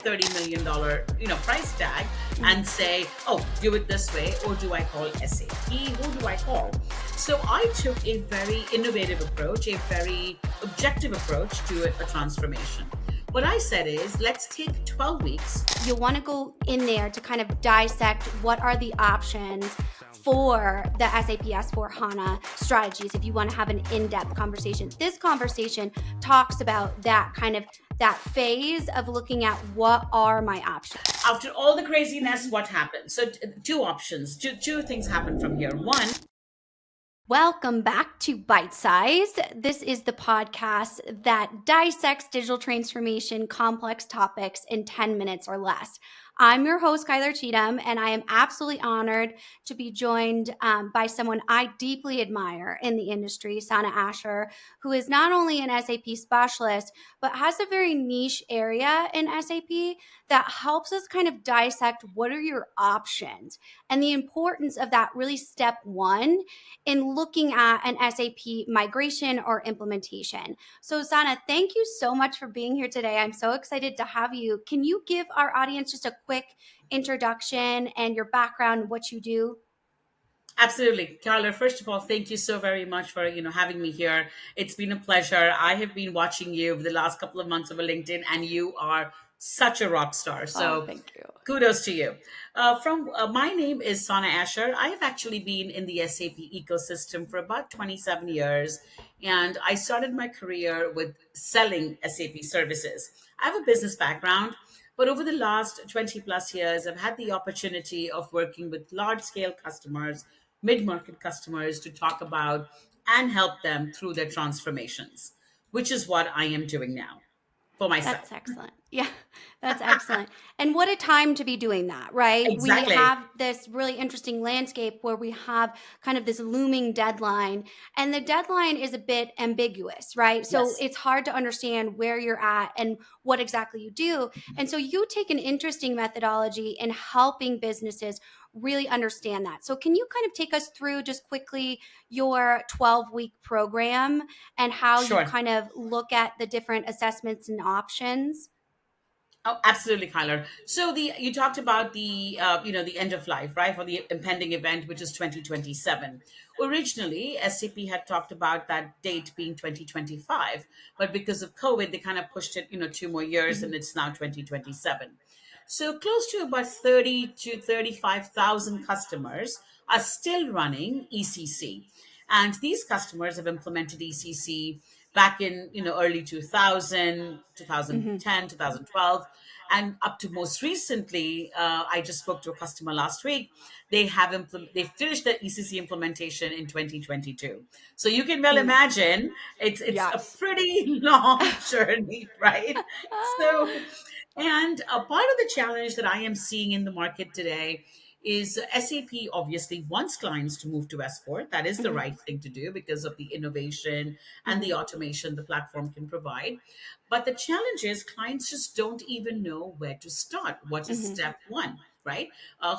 $30 million, price tag and say, oh, do it this way, or do I call SAP? Who do I call? So I took a very innovative approach, a very objective approach to a transformation. What I said is, let's take 12 weeks. You'll want to go in there to kind of dissect what are the options for the SAP S/4HANA strategies if you want to have an in-depth conversation. This conversation talks about that phase of looking at what are my options. After all the craziness, what happened? So two options, two things happen from here. One, welcome back to Bite Size. This is the podcast that dissects digital transformation complex topics in 10 minutes or less. I'm your host, Skylar Cheatham, and I am absolutely honored to be joined by someone I deeply admire in the industry, Sana Asher, who is not only an SAP specialist, but has a very niche area in SAP that helps us kind of dissect what are your options and the importance of that really step one in looking at an SAP migration or implementation. So Sana, thank you so much for being here today. I'm so excited to have you. Can you give our audience just a quick introduction and your background, what you do? absolutely, Carla. First of all, thank you so very much for having me here. It's been a pleasure. I have been watching you over the last couple of months over LinkedIn, and you are such a rock star. Oh, So thank you. kudos to you. From My name is Sana Asher. I have actually been in the SAP ecosystem for about 27 years, and I started my career with selling SAP services. I have a business background, but over the last 20 plus years, I've had the opportunity of working with large scale customers, mid market customers to talk about and help them through their transformations, which is what I am doing now for That's myself. excellent. Yeah, that's excellent. And what a time to be doing that, right? We Exactly. have this really interesting landscape where we have kind of this looming deadline, and the deadline is a bit ambiguous, right? So Yes. it's hard to understand where you're at and what exactly you do. And so you take an interesting methodology in helping businesses really understand that. So can you kind of take us through just quickly your 12-week program and how you Sure. kind of look at the different assessments and options? Oh, absolutely, Kyler. So the you talked about the end of life, right, for the impending event, which is 2027. Originally, SAP had talked about that date being 2025, but because of COVID, they kind of pushed it 2 more years, and Mhm. it's now 2027. So close to about 30 to 35,000 customers are still running ECC, and these customers have implemented ECC back in early 2000, Mhm. 2010, 2012, and up to most recently. I just spoke to a customer last week. They finished the ECC implementation in 2022. So you can well Mm. imagine it's a Yes. pretty long journey, right? So, and a part of the challenge that I am seeing in the market today is SAP obviously wants clients to move to S4. That is the Mhm. right thing to do because of the innovation and Mhm. the automation the platform can provide. But the challenge is clients just don't even know where to start. What is Mhm. step one? Right?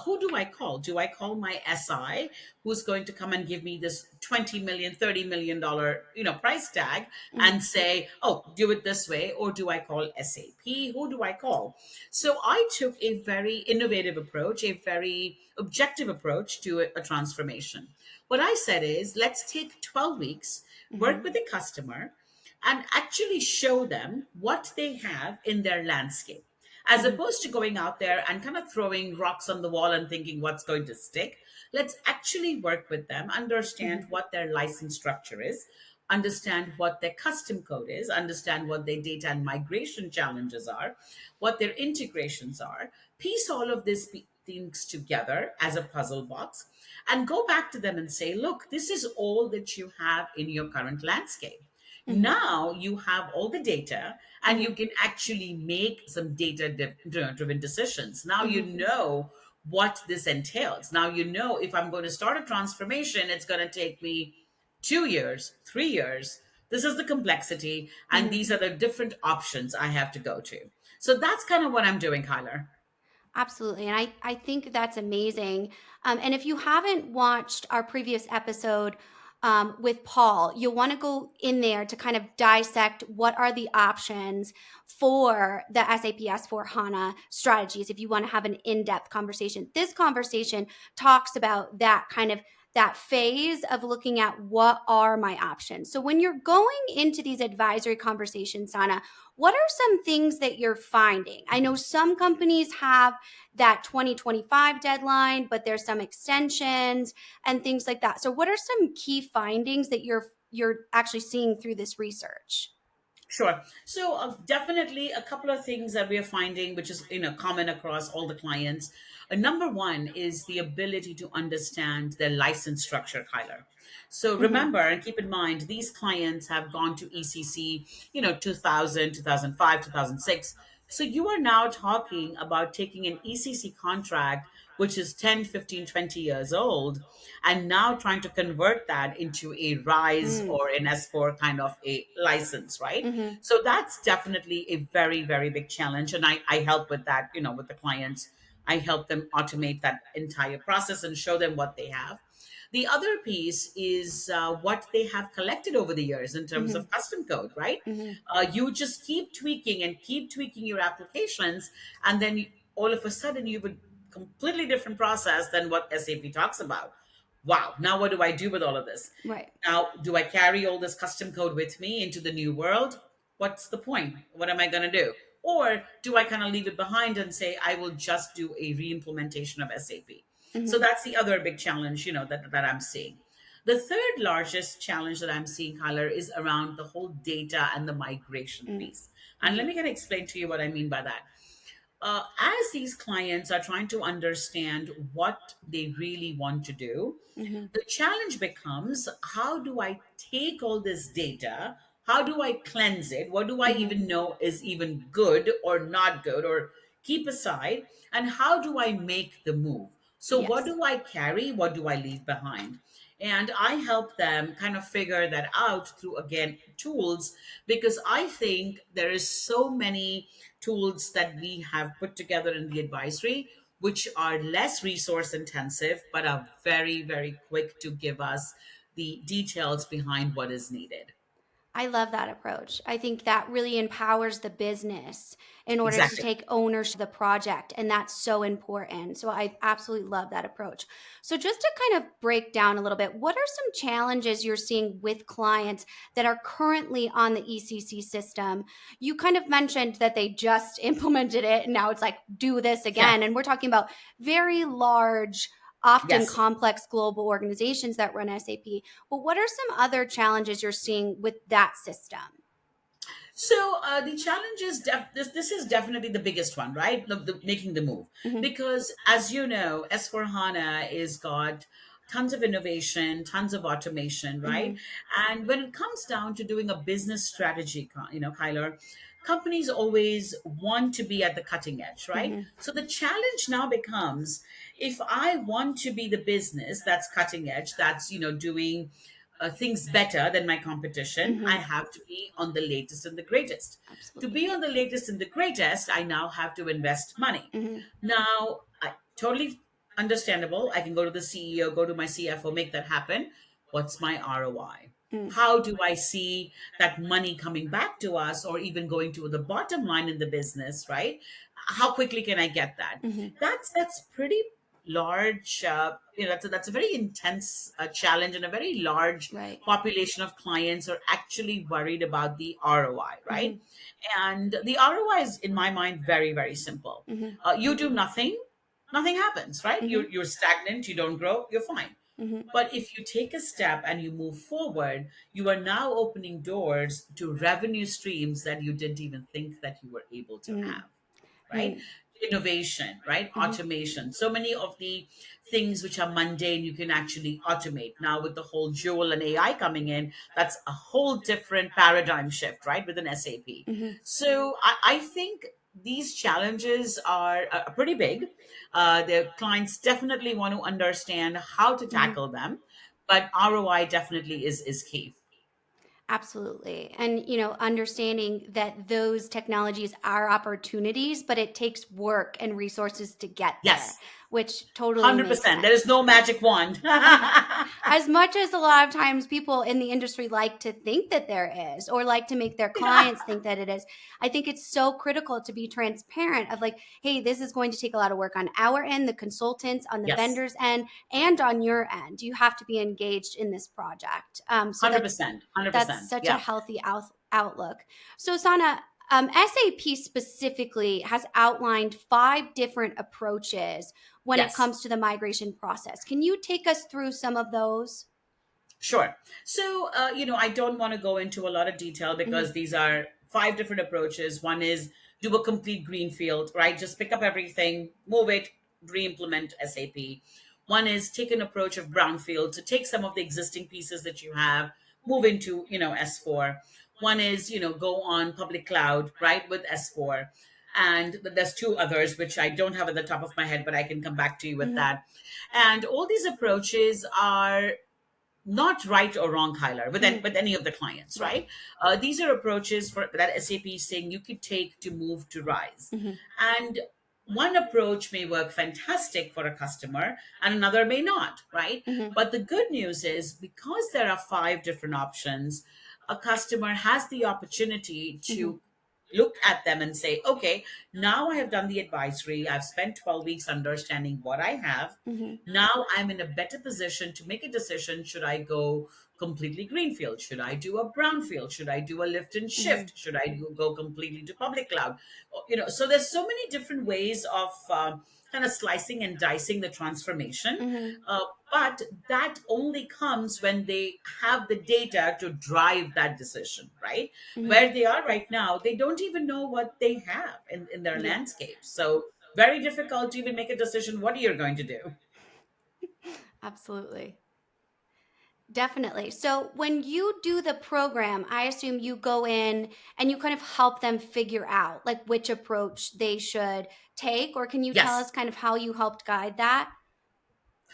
Who do I call? Do I call my SI, who's going to come and give me this 20 million, $30 million, price tag Mhm. and say, oh, do it this way, or do I call SAP? Who do I call? So I took a very innovative approach, a very objective approach to a transformation. What I said is, let's take 12 weeks, work Mhm. with the customer, and actually show them what they have in their landscape, as Mhm. opposed to going out there and kind of throwing rocks on the wall and thinking what's going to stick. Let's actually work with them, understand Mhm. what their license structure is, understand what their custom code is, understand what their data and migration challenges are, what their integrations are, piece all of these things together as a puzzle box, and go back to them and say, look, this is all that you have in your current landscape. Mhm. Now you have all the data, and you Mhm. can actually make some data driven decisions. Now you Mhm. know what this entails. Now you know, if I'm going to start a transformation, it's going to take me 2 years, 3 years. This is the complexity, and Mhm. these are the different options I have to go to. So that's kind of what I'm doing, Kyler. Absolutely. And I think that's amazing. And if you haven't watched our previous episode with Paul, you'll want to go in there to kind of dissect what are the options for the SAP S4 HANA strategies if you want to have an in-depth conversation. This conversation talks about that kind of that phase of looking at what are my options. So when you're going into these advisory conversations, Sana, what are some things that you're finding? I know some companies have that 2025 deadline, but there's some extensions and things like that. So what are some key findings that you're actually seeing through this research? Sure. So definitely a couple of things that we are finding, which is common across all the clients. Number one is the ability to understand their license structure, Kyler. So Mhm. remember and keep in mind, these clients have gone to ECC, 2000, 2005, 2006. So you are now talking about taking an ECC contract, which is 10, 15, 20 years old, and now trying to convert that into a RISE Mm. or an S4 kind of a license, right? Mhm. So that's definitely a very, very big challenge. And I help with that, with the clients. I help them automate that entire process and show them what they have. The other piece is what they have collected over the years in terms Mhm. of custom code, right? Mhm. You just keep tweaking and keep tweaking your applications, and then all of a sudden you have a completely different process than what SAP talks about. Wow, now what do I do with all of this? Right. Now, do I carry all this custom code with me into the new world? What's the point? What am I going to do? Or do I kind of leave it behind and say, I will just do a re-implementation of SAP? So Mhm. that's the other big challenge, that I'm seeing. The third largest challenge that I'm seeing, Color, is around the whole data and the migration Mm. piece. And let Mhm. me kind of explain to you what I mean by that. As these clients are trying to understand what they really want to do, Mhm. the challenge becomes, how do I take all this data? How do I cleanse it? What do I Mhm. even know is even good or not good or keep aside? And how do I make the move? So, what Yes. do I carry? What do I leave behind? And I help them kind of figure that out through, again, tools, because I think there is so many tools that we have put together in the advisory which are less resource intensive but are very, very quick to give us the details behind what is needed. I love that approach. I think that really empowers the business in order to Exactly. take ownership of the project. And that's so important. So I absolutely love that approach. So, just to kind of break down a little bit, what are some challenges you're seeing with clients that are currently on the ECC system? You kind of mentioned that they just implemented it and now it's like, do this Yeah. again. And we're talking about very large, often Yes. complex global organizations that run SAP. But what are some other challenges you're seeing with that system? So the challenge is this is definitely the biggest one, right? Making the move, Mhm. because as you know, S4 HANA is got tons of innovation, tons of automation, right? Mhm. And when it comes down to doing a business strategy, Kyler, companies always want to be at the cutting edge, right? Mhm. So the challenge now becomes, if I want to be the business that's cutting edge, that's doing things better than my competition, I Mhm. have to be on the latest and the greatest. To Absolutely. be on the latest and the greatest, I now have to invest money. Mhm. Now, totally understandable. I can go to the CEO, go to my CFO, make that happen. What's my ROI? Mm. How do I see that money coming back to us or even going to the bottom line in the business, right? How quickly can I get that? Mhm. That's pretty large. That's a very intense challenge, and a very large Right. population of clients are actually worried about the ROI, right? Mhm. And the ROI is, in my mind, very, very simple. Mhm. You do nothing, nothing happens, right? Mhm. You're stagnant, you don't grow, you're fine. Mhm. But if you take a step and you move forward, you are now opening doors to revenue streams that you didn't even think that you were able to Mhm. have, right? Mhm. Innovation, right? Mhm. Automation. So many of the things which are mundane, you can actually automate. Now, with the whole Joule and AI coming in, that's a whole different paradigm shift, right? Within SAP. Mhm. So I think these challenges are pretty big. The clients definitely want to understand how to Mhm. tackle them, but ROI definitely is key. Absolutely. And, understanding that those technologies are opportunities, but it takes work and resources to get there. Yes. which totally makes 100%. There is sense. no magic wand. As much as a lot of times people in the industry like to think that there is, or like to make their clients think that it is, I think it's so critical to be transparent of like, hey, this is going to take a lot of work on our end, the consultants, on the Yes, vendor's end, and on your end. You have to be engaged in this project. So 100%. that's 100%. such a Yeah. healthy outlook. So Sana, SAP specifically has outlined 5 different approaches when it Yes. comes to the migration process. Can you take us through some of those? Sure. So, I don't want to go into a lot of detail because Mhm, these are five different approaches. One is do a complete greenfield, right? Just pick up everything, move it, re-implement SAP. One is take an approach of brownfield, so take some of the existing pieces that you have, move into, S4. One is, go on public cloud, right, with S4. And there's two others, which I don't have at the top of my head, but I can come back to you with mhm, that. And all these approaches are not right or wrong, Kyler, mhm. with any of the clients, Right. right? These are approaches for that SAP is saying you could take to move to rise. Mhm, And one approach may work fantastic for a customer and another may not, right? mhm, But the good news is because there are five different options, a customer has the opportunity mhm, to look at them and say, okay, now I have done the advisory. I've spent 12 weeks understanding what I have. mhm, Now I'm in a better position to make a decision. Should I go completely greenfield? Should I do a brownfield? Should I do a lift and mhm, shift? Should I go completely to public cloud? So there's so many different ways of kind of slicing and dicing the transformation. mhm, Uh, but that only comes when they have the data to drive that decision, right? mhm. Where they are right now, they don't even know what they have in their Yeah, landscape. So very difficult to even make a decision what you're going to do. absolutely. Definitely. So when you do the program, I assume you go in and you kind of help them figure out like which approach they should take, or can you tell Yes. us kind of how you helped guide that?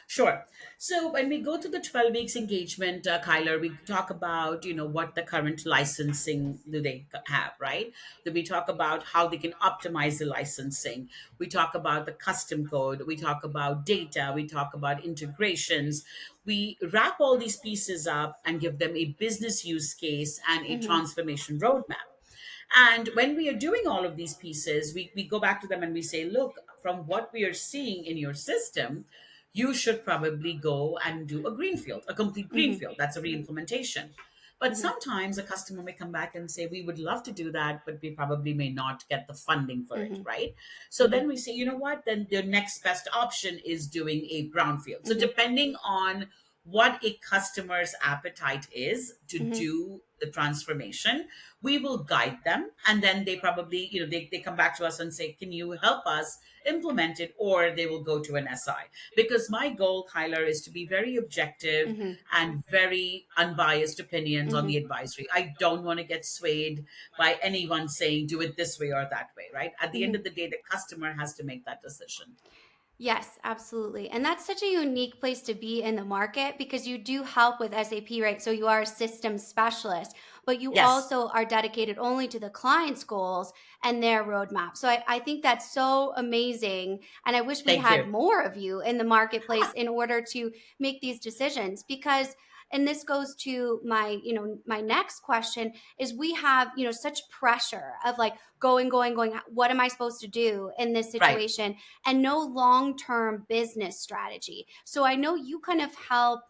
Sure. So when we go to the 12 weeks engagement, Kyler, we talk about, what the current licensing do they have, right? Then we talk about how they can optimize the licensing. We talk about the custom code. We talk about data. We talk about integrations. We wrap all these pieces up and give them a business use case and a Mhm, transformation roadmap. And when we are doing all of these pieces, we go back to them and we say, look, from what we are seeing in your system, you should probably go and do a greenfield, a complete mhm, greenfield. That's a reimplementation. But mhm, sometimes a customer may come back and say, we would love to do that, but we probably may not get the funding for it, mhm, right? So mhm, then we say, you know what? Then the next best option is doing a brownfield. So mhm, depending on what a customer's appetite is to mhm, do the transformation, we will guide them. And then they probably, they come back to us and say, can you help us implement it? Or they will go to an SI. Because my goal, Kyler, is to be very objective mhm, and very unbiased opinions on the mhm, advisory. I don't want to get swayed by anyone saying do it this way or that way, right? At the end mhm. of the day, the customer has to make that decision. Yes, absolutely. And that's such a unique place to be in the market because you do help with SAP, right? So you are a system specialist, but you Yes. also are dedicated only to the client's goals and their roadmap. So I think that's so amazing. And I wish we Thank had you. more of you in the marketplace in order to make these decisions because and this goes to my my next question is we have such pressure of like going, what am I supposed to do in this Right. situation, and no long term business strategy. So I know you kind of help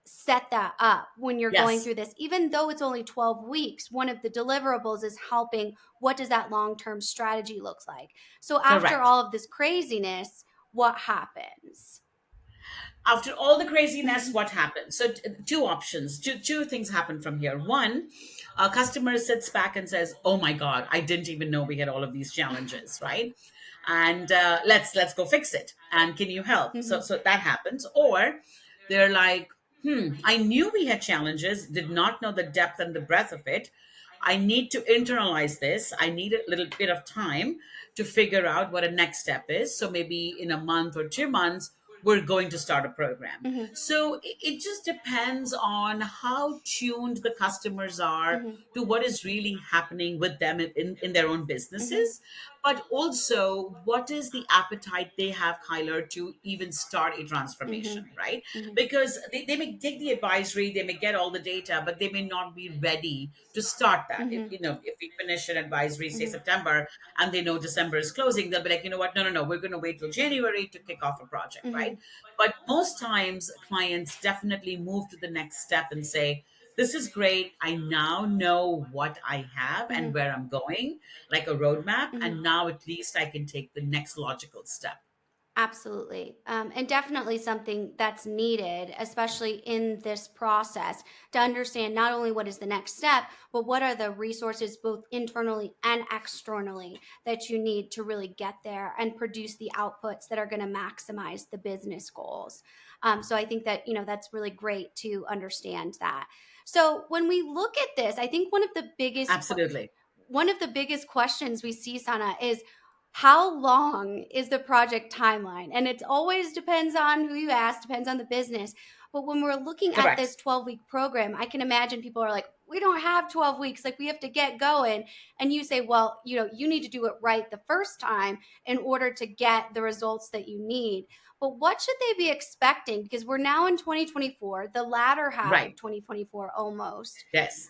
set that up when you're going Yes. through this. Even though it's only 12 weeks, one of the deliverables is helping what does that long term strategy looks like. So after Correct. all of this craziness, what happens? After all the craziness, what happens? So two options, two things happen from here. One, a customer sits back and says, oh my god, I didn't even know we had all of these challenges, right? And let's go fix it, and can you help? Mhm, So that happens. Or they're like, I knew we had challenges, did not know the depth and the breadth of it. I need to internalize this. I need a little bit of time to figure out what a next step is. So maybe in a month or 2 months, we're going to start a program. mhm, So it just depends on how tuned the customers are mhm, to what is really happening with them in their own mhm, businesses. but also what is the appetite they have, Kyler, to even start a transformation, Mhm. right? Mhm. Because they may take the advisory, they may get all the data, but they may not be ready to start that. If, Mhm. if we finish an advisory, say Mhm. September, and they know December is closing, they'll be like, you know what, no, no, no, we're going to wait till January to kick off a project, right? Mhm. But most times clients definitely move to the next step and say, this is great. I now know what I have and Mhm. where I'm going, like a roadmap. Mhm. And now at least I can take the next logical step. Absolutely. And definitely something that's needed, especially in this process, to understand not only what is the next step, but what are the resources, both internally and externally, that you need to really get there and produce the outputs that are going to maximize the business goals. So I think that, that's really great to understand that. So when we look at this, I think Absolutely. one of the biggest questions we see, Sana, is how long is the project timeline? And it always depends on who you ask, depends on the business. But when we're looking at Correct. this 12-week program, I can imagine people are like, we don't have 12 weeks. Like, we have to get going. And you say, well, you need to do it right the first time in order to get the results that you need. But what should they be expecting? Because we're now in 2024, the latter half Right. of 2024 almost. Yes.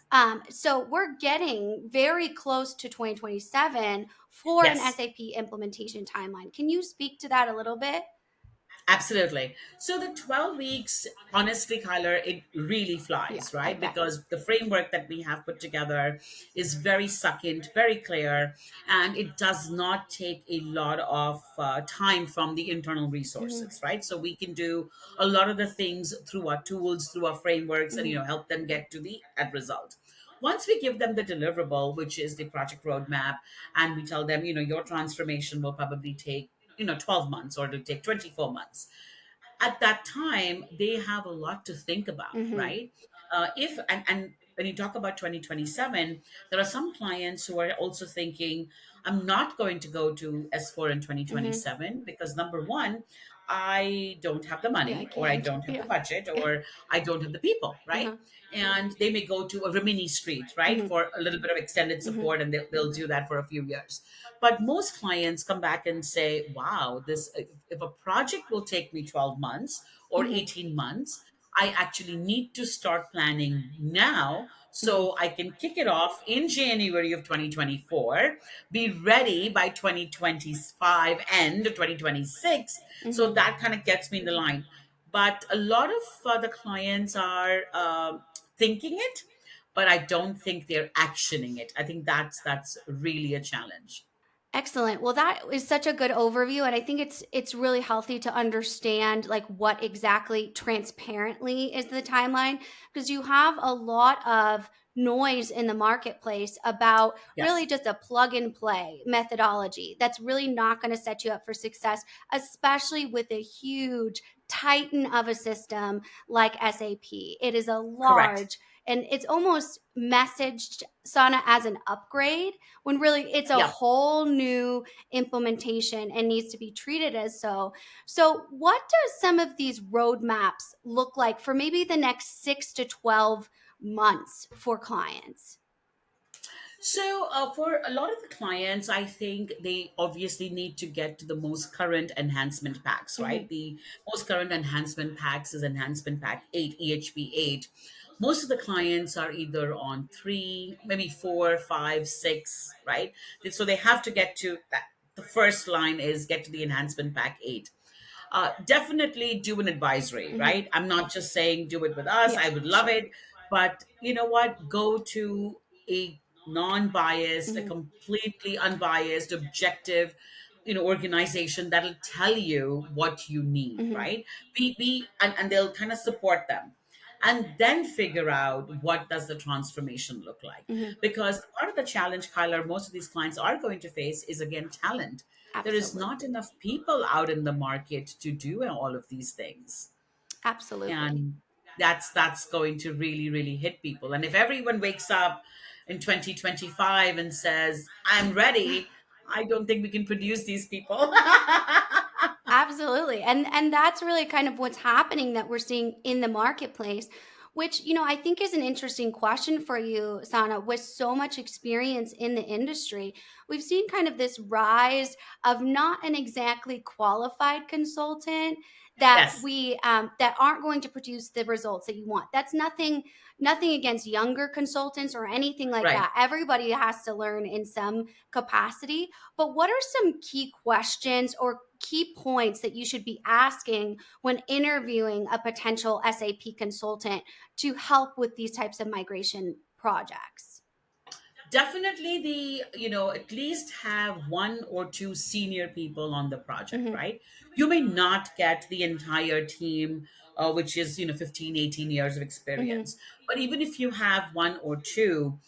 So we're getting very close to 2027 for an Yes. SAP implementation timeline. Can you speak to that a little bit? Absolutely. So the 12 weeks, honestly, Kyler, it really Yeah, flies, I right? bet. Because the framework that we have put together is very succinct, very clear, and it does not take a lot of time from the internal Hmm. resources, right? So we can do a lot of the things through our tools, through our frameworks, and Hmm. help them get to the end result. Once we give them the deliverable, which is the project roadmap, and we tell them, your transformation will probably take 12 months or it'll take 24 months. At that time they have a lot to think about, Hmm. right? If and when you talk about 2027, there are some clients who are also thinking, I'm not going to go to S4 in Hmm. 2027 because number one, I don't have the Yeah, I money, or I can't. don't have the Yeah. budget, Yeah. or I don't have the people, right? Uh-huh. And they may go to a Rimini Street, right, Hmm. for a little bit of extended Hmm. support, and they'll do that for a few years. But most clients come back and say, wow, this if a project will take me 12 months or Hmm. 18 months, I actually need to start planning now Hmm. so I can kick it off in January of 2024, be ready by 2025 end of 2026. So Hmm. that kind of gets me in the line. But a lot of the clients are thinking it, but I don't think they're actioning it. I think that's really a challenge. Excellent. Well, that is such a good overview, and I think it's really healthy to understand like what exactly transparently is the timeline, because you have a lot of noise in the marketplace about really Yes, just a plug and play methodology that's really not going to set you up for success, especially with a huge titan of a system like SAP. It is a correct. large, and it's almost messaged, Sana, as an upgrade when really it's a Yeah. whole new implementation and needs to be treated as so. So, what do some of these roadmaps look like for maybe the next 6 to 12 months for clients? So, for a lot of the clients, I think they obviously need to get to the most current enhancement packs, Hmm. right? The most current enhancement packs is Enhancement Pack 8, EHP 8. Most of the clients are either on 3, maybe 4, 5, 6, right? So they have to get to that. The first line is get to the Enhancement Pack 8. Definitely do an advisory, Hmm. right? I'm not just saying do it with us. Yeah, I would love sure. it. But you know what? Go to a non-biased, a Hmm. completely unbiased, objective, organization that'll tell you what you need, Hmm. right? And they'll kind of support them. And then figure out what does the transformation look like. Hmm. Because part of the challenge, Kyler, most of these clients are going to face is again talent. There is not Absolutely. enough people out in the market to do all of these things, Absolutely. and that's going to really really hit people. And if everyone wakes up in 2025 and says, I'm ready, I don't think we can produce these people. Absolutely. And that's really kind of what's happening that we're seeing in the marketplace which, I think is an interesting question for you, Sana. With so much experience in the industry, we've seen kind of this rise of not an exactly qualified consultant that Yes, we that aren't going to produce the results that you want. That's nothing against younger consultants or anything like right. that. Everybody has to learn in some capacity. But what are some key questions or key points that you should be asking when interviewing a potential SAP consultant to help with these types of migration projects? Definitely at least have one or two senior people on the project, Hmm. right? You may not get the entire team, which is 15, 18 years of Hmm. experience, but even if you have one or two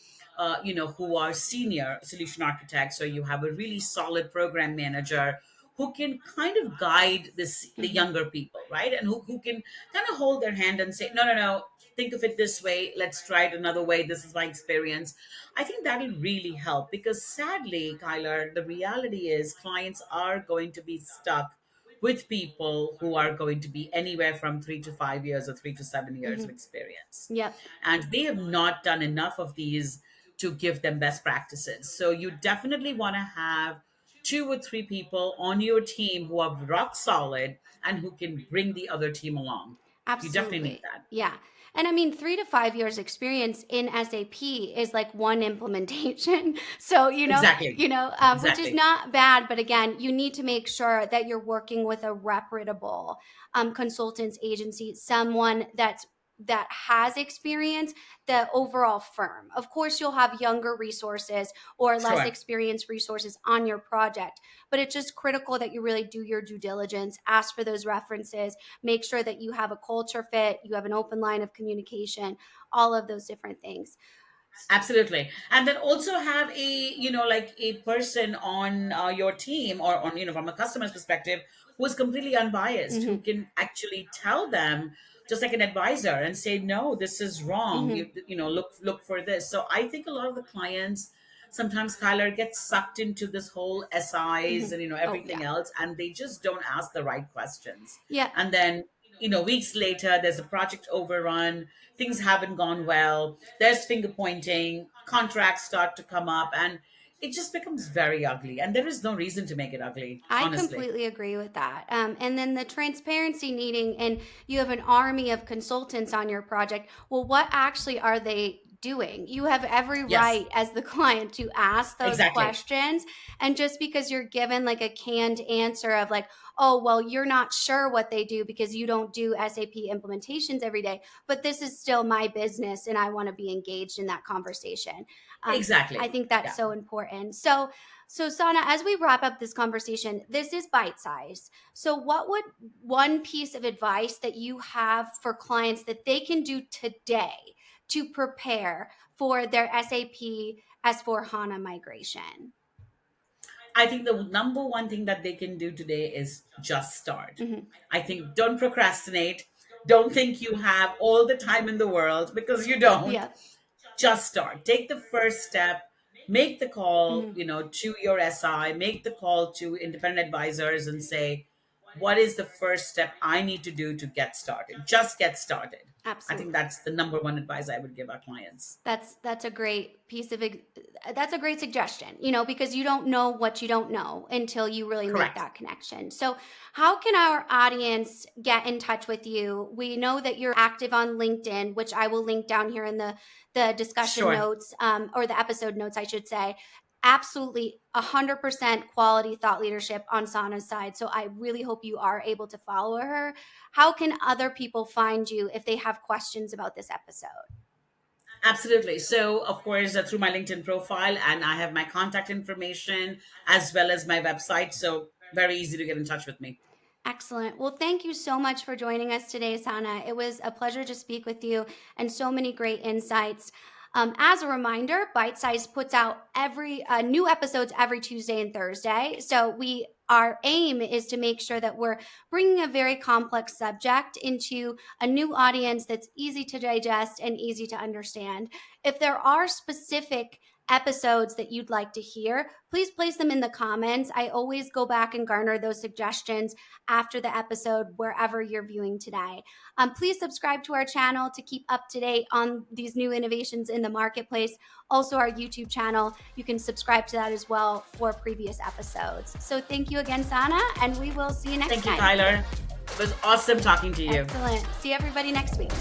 who are senior solution architects, or you have a really solid program manager who can kind of guide the Hmm. younger people, right? And who can kind of hold their hand and say, no, no, no, think of it this way, let's try it another way, this is my experience. I think that'll really help, because sadly, Kyler, the reality is clients are going to be stuck with people who are going to be anywhere from 3 to 5 years or 3 to 7 years of Hmm. experience. Yep. And they have not done enough of these to give them best practices. So you definitely want to have two or three people on your team who are rock solid and who can bring the other team along. You definitely need Absolutely. that. Yeah. And I mean, 3 to 5 years experience in SAP is like one implementation. So, Exactly. which is Exactly. not bad. But again, you need to make sure that you're working with a reputable consultants agency, someone that has experience, the overall firm. Of course, you'll have younger resources or less Sure. experienced resources on your project, but it's just critical that you really do your due diligence, ask for those references, make sure that you have a culture fit, you have an open line of communication, all of those different things. Absolutely. And then also have like a person on your team, or on, from a customer's perspective, who is completely unbiased, who Hmm. can actually tell them, just like an advisor, and say, no, this is wrong. Hmm. Look for this. So I think a lot of the clients sometimes, Kyler, get sucked into this whole Hmm. SIs and, Oh, yeah. everything else, and they just don't ask the right questions. Yeah. And then, weeks later, there's a project overrun, things haven't gone well, there's finger pointing, contracts start to come up, and it just becomes very ugly. And there is no reason to make it ugly, I honestly. completely agree with that. And then the transparency needing, and you have an army of consultants on your project. Well, what actually are they doing? You have every Yes, right as the client to ask those exactly. questions. And just because you're given like a canned answer of like, oh, well, you're not sure what they do because you don't do SAP implementations every day, but this is still my business and I want to be engaged in that conversation. I Exactly. think that's Yeah. so important. So, Sana, as we wrap up this conversation, this is bite size. So, what would one piece of advice that you have for clients that they can do today to prepare for their SAP S4 HANA migration? I think the number one thing that they can do today is just start. Hmm. I think don't procrastinate. Don't think you have all the time in the world, because you don't. Yeah. Just start. Take the first step. Make the call, Hmm. to your SI. Make the call to independent advisors and say, what is the first step I need to do to get started? Just get started. I think Absolutely. that's the number one advice I would give our clients. That's a great piece of that's a great suggestion, because you don't know what you don't know until you really make Correct. that connection. So, how can our audience get in touch with you? We know that you're active on LinkedIn, which I will link down here in the discussion Sure. notes, or the episode notes, I should say. Absolutely 100% quality thought leadership on Sana's side. So I really hope you are able to follow her. How can other people find you if they have questions about this episode? Absolutely. So, of course, through my LinkedIn profile, and I have my contact information as well as my website. So, very easy to get in touch with me. Excellent. Well, thank you so much for joining us today, Sana. It was a pleasure to speak with you and so many great insights. As a reminder, Bite Size puts out every new episodes every Tuesday and Thursday. So our aim is to make sure that we're bringing a very complex subject into a new audience that's easy to digest and easy to understand. If there are specific episodes that you'd like to hear, please place them in the comments. I always go back and garner those suggestions after the episode, wherever you're viewing today. Please subscribe to our channel to keep up to date on these new innovations in the marketplace. Also, our YouTube channel, you can subscribe to that as well for previous episodes. So thank you again, Sana, and we will see you next Thank you, time. Tyler. It was awesome talking to you. Excellent. See everybody next week.